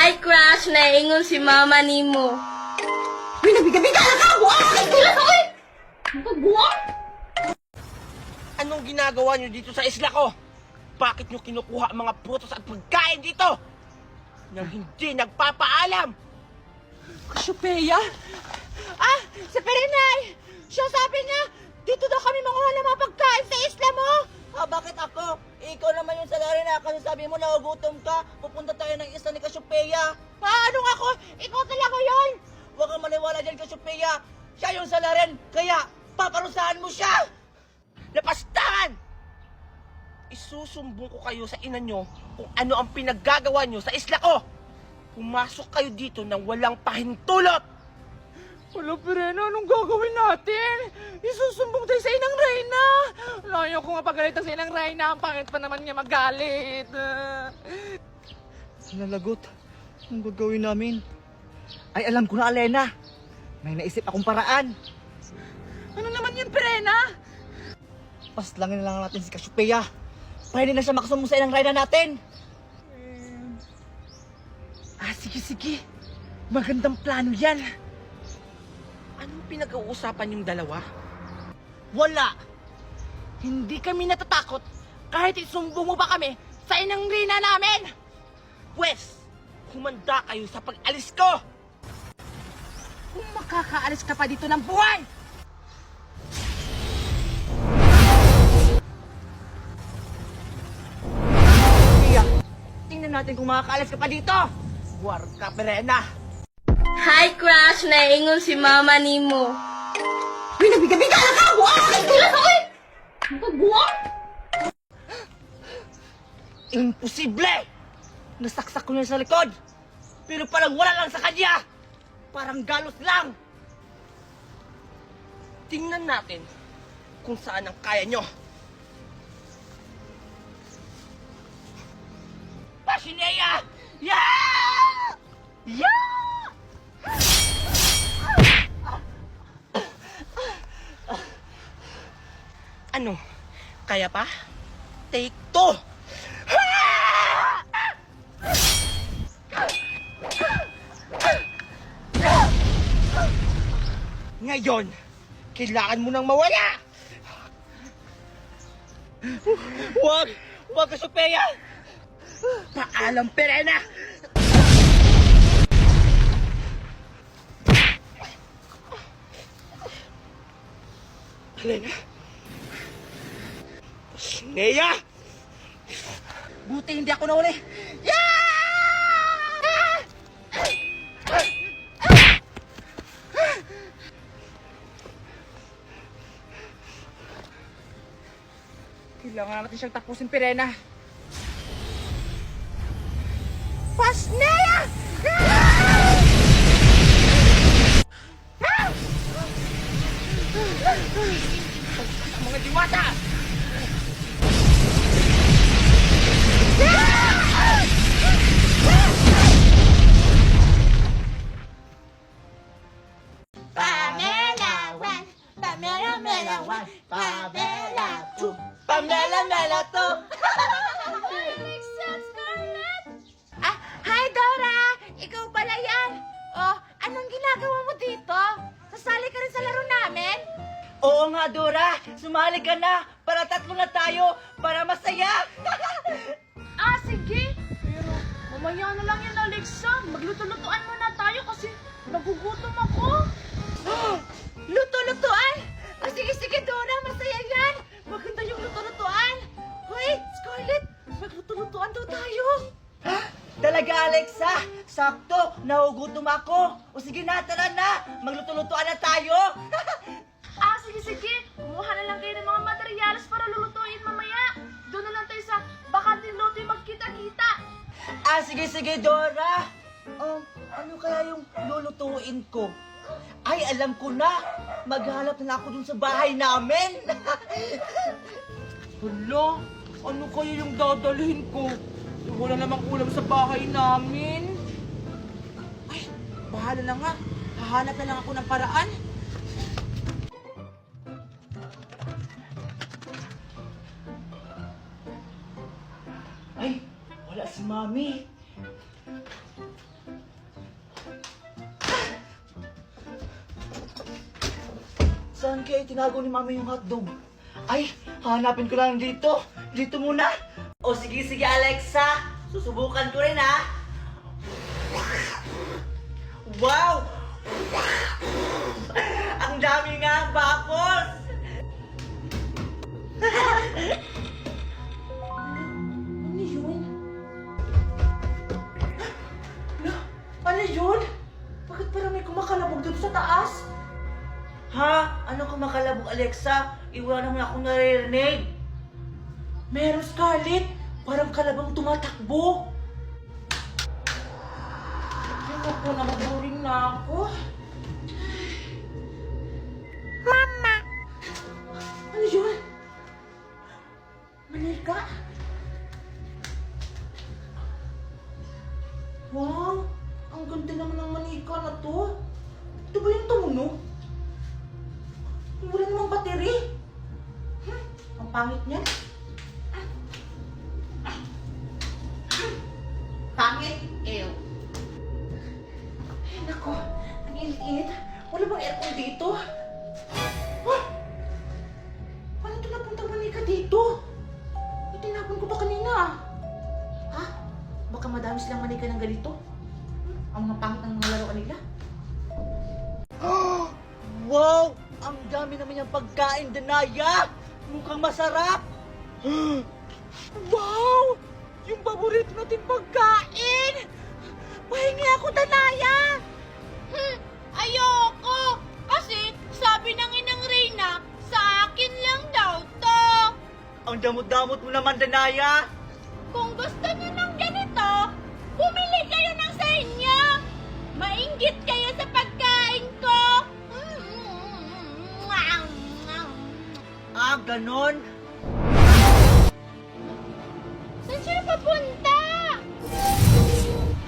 Hi, Crush! Naingon si mama nimo. Uy, nabigabiga na ka! Buwang! Nagtula ka, uy! Buwang! Anong ginagawa nyo dito sa isla ko? Bakit nyo kinukuha ang mga prutas at pagkain dito? Nang hindi nagpapaalam! Kasyopeya? Ah! Si Perenay! Siya sabi niya, dito daw kami manguha ng mga pagkain sa isla mo! Ah, bakit ako? Ikaw naman yung salari na kasi sabi mo nagugutom ka. Pupunta tayo ng isla ni Kasyopeya. Paano ako? Ikaw talaga yun! Huwag kang maniwala dyan, Kasyopeya. Siya yung salarin, kaya paparusahan mo siya! Lapastahan! Isusumbong ko kayo sa ina nyo kung ano ang pinaggagawa nyo sa isla ko! Pumasok kayo dito nang walang pahintulot! Wala, Perena, anong gagawin natin? Isusumbong tayo sa Inang Reyna! Layo ko nga pagalitan sa Inang Reyna. Ang pangit pa naman niya magalit. Nalagot. Anong gagawin namin? Ay, alam ko na, Alena. May naisip akong paraan. Ano naman yun, Perena? Paslangin na lang natin si Kasyopeya. Pwede na siya makasumbong sa Inang Reyna natin. Sige. Magandang plano yan. Anong pinag-uusapan yung dalawa? Wala. Hindi kami natatakot kahit isumbong mo pa kami sa Inang Reyna namin. Pwes, humanda kayo sa pag-alis ko! Kung makakaalis ka pa dito ng buhay! Kasyopeya, tingnan natin kung makakaalis ka pa dito. War ka, Perena! Hi, Crush! Naingon si mama nimo. Uy, nabigabiga na ka! Buwang! Nagtula ka, uy! Buwang! Imposible! Nasaksak ko niya sa likod. Pero parang wala lang sa kanya. Parang galos lang. Tingnan natin kung saan ang kaya nyo. Pashineya! Yeah! Yeah! Ano? Kaya pa? Take 2! Ngayon, kailangan mo nang mawala! Huwag! Huwag, Kasyopeya! Paalam, Perena! Helena! Pasneya! Buti hindi ako nauli. Kailangan natin siyang tapusin, Perena. Pasneya! Mga diwata! Pamela 1, Pamela Mela 1, Pamela 2, Pamela Mela to! Ah, hi Dora! Ikaw pala yan! Oh, anong ginagawa mo dito? Sasali ka rin sa laro namin? Oo nga, Dora! Sumali ka na! Para tatlo na tayo! Para masaya! Ah, sige! Pero mamaya na lang yan, Alexa. Magluto-lutuan muna tayo kasi nagugutom ako. Luto-lutuan? Ah, sige, Dora. Masaya yan. Maganda yung luto-lutuan. Hoy, Scarlett, magluto-lutuan daw tayo. Talaga, Alexa! Sakto! Nahugutom ako! O sige na, tara na! Magluto-lutuan na tayo! Ah, sige. Kumuha na lang kayo ng mga materyales para lulutuin mamaya. Doon na lang tayo sa Bakanting Loto yung magkita-kita. Ah, sige, Dora! Ano kaya yung lulutuin ko? Ay, alam ko na! Maghanap na ako dun sa bahay namin! Hala, ano kaya yung dadalhin ko? Wala namang ulam sa bahay namin. Ay, bahala na nga. Hahanap na lang ako ng paraan. Ay, wala si Mami. Saan kaya tinago ni Mama yung hotdog? Ay, hanapin ko lang dito. Dito muna. O sige, sige Alexa. Susubukan ko rin ha. Wow! Ang dami nga bubbles! Ano yun? Ano yun? Bakit parang may kumakalabog dito sa taas? Ha? Ano kumakalabog, Alexa? Iwala naman akong naririnig. Meron, Scarlett. Parang kalabang tumatakbo. Ako po, namaboring na ako. Mama! Ano yun? Manika? Wow! Ang ganda naman ng manika na to. Ito ba yung tono? Wala namang bateri. Ang pangit niya. Pangit? Ew. Ay, nako. Ang init. Wala bang aircon dito? What? Paano ito napunta manika dito? Itinapon ko to kanina. Ha? Baka madami silang manika ng ganito? Ang mga pangit ng mga laruan nila? Wow! Ang dami naman yung pagkain, Danaya! Mukhang masarap! Wow! Yung paborito natin pagkain! Pahingi ako, Danaya! Ayoko! Kasi sabi ng inang Reyna, sa akin lang daw to. Ang damot-damot mo naman, Danaya! Kung gusto niyo ng ganito, bumili kayo ng sa inyo. Mainggit kayo sa pagkain ko. Ah, ganon? Saan siya papunta?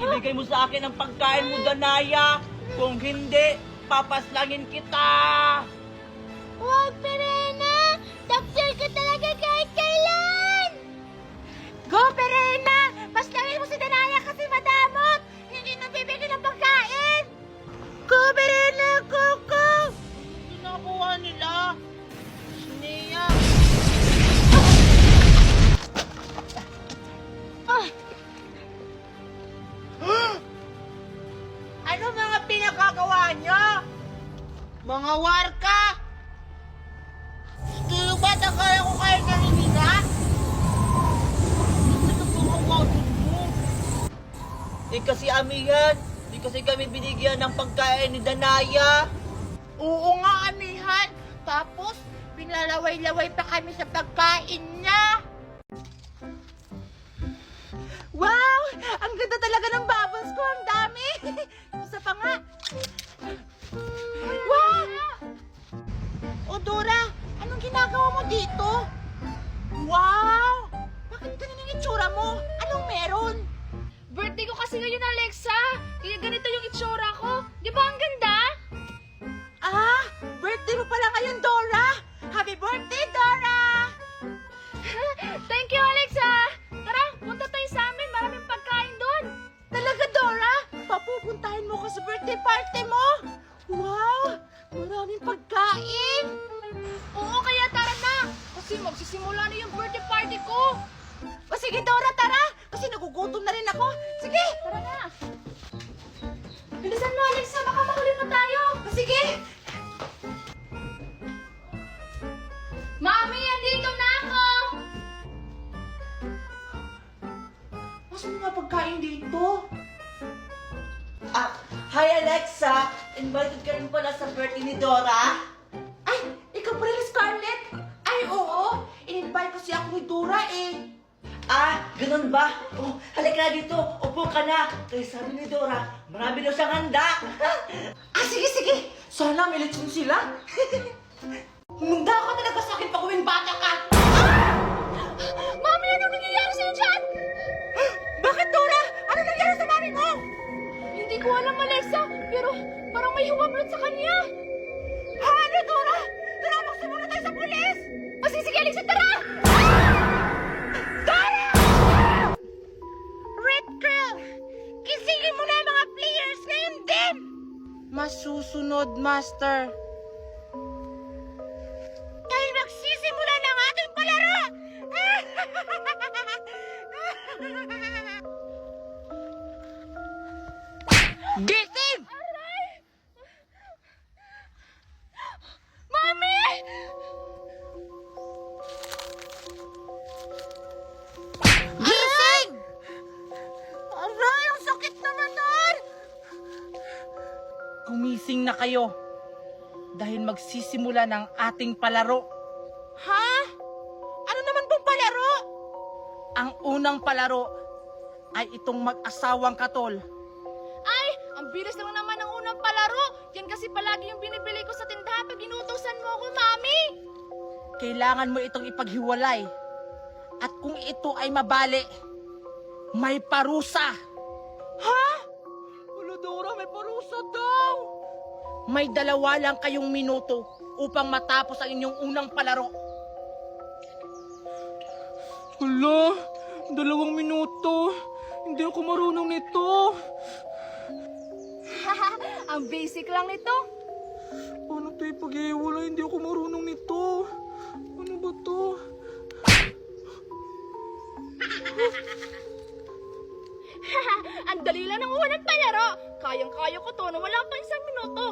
Ibigay mo sa akin ang pagkain mo, Danaya! Kung hindi, papaslangin kita! Huwag, Perena! Taksil ka talaga kahit kailan! Go, Perena! Paslangin mo si Danaya kasi madamot! Hindi na bibigyan ng pagkain! Go, Perena! Go, go! Nakuha nila. Nia. Ano mga pinagagawa niyo? Mga warka! Hindi ba nakaya ko kayo naninila? Ito po ang wawin mo. Di kasi amihan, di kasi kami binigyan ng pagkain ni Danaya. Oo nga, amihan. Tapos, pinalaway-laway pa kami sa pagkain niya. Wow! Ang ganda talaga ng bubbles ko. Ang dami. Isa pa nga. Wow! O, Dora, anong ginagawa mo dito? Wow! Bakit ganyan ang itsura mo? Anong meron? Birthday ko kasi ngayon, Alexa. Kaya ganito yung itsura ko. Di ba ang ganda? Ah, birthday mo pala ngayon, Dora! Happy birthday, Dora! Thank you, Alexa. Tara, punta tayo sa amin. Maraming pagkain doon. Talaga, Dora? Papupuntahin mo ko sa birthday party mo? Wow! Maraming pagkain! Oo, kaya tara na. Kasi magsisimula na yung birthday party ko. O sige, Dora, tara! Kasi nagugutom na rin ako. Sige! Tara na. Bilisan mo, Alexa. Baka makulit na tayo. O sige! Mami, andito na ako. Nasaan nga pagkain dito? Ah, hi Alexa! Invited ka rin pala sa birthday ni Dora? Ay, ikaw pa rin, Scarlett! Ay, oo! In-invite kasi ako ni Dora eh. Ah, ganun ba? Oh, halika na dito, upo ka na. Kaya sabi ni Dora, marami daw siyang handa. Ah, sige, sige! Sana may lechon sila. Humanda ka talaga sa akin pag uwing bata ka! Mami, ano nangyayari sa'yo dyan? Bakit, Dora? Ano nangyari sa mami mo? Hindi ko alam, Alexa. Pero parang may humablot sa kanya. Ano, Dora? Tara, magsimula tayo sa pulis! O sige, Alexa, tara! Dora! Red Crew! Kisingin mo na yung mga players ngayon din! Masusunod, Master. Gising! Mami! Gising! Aray, ang sakit naman nun! Gumising na kayo. Dahil magsisimula ng ating palaro. Ha? Ano naman pong palaro? Ang unang palaro ay itong mag-asawang katol. Ay, ang bilis lang naman ng unang palaro. Yan kasi palagi yung binibili ko sa tindahan pag inutusan mo ako, Mami. Kailangan mo itong ipaghiwalay. At kung ito ay mabali, may parusa. Ha? Wala Dora, may parusa daw. May 2 lang kayong minuto upang matapos ang inyong unang palaro. Hala, 2 minuto. Hindi ako marunong nito. Ang basic lang nito. Paano ito ipag-iwala? Hindi ako marunong nito. Ano ba to? Ang dali lang ng unang palaro. Kayang-kaya ko to na wala pa 1 minuto.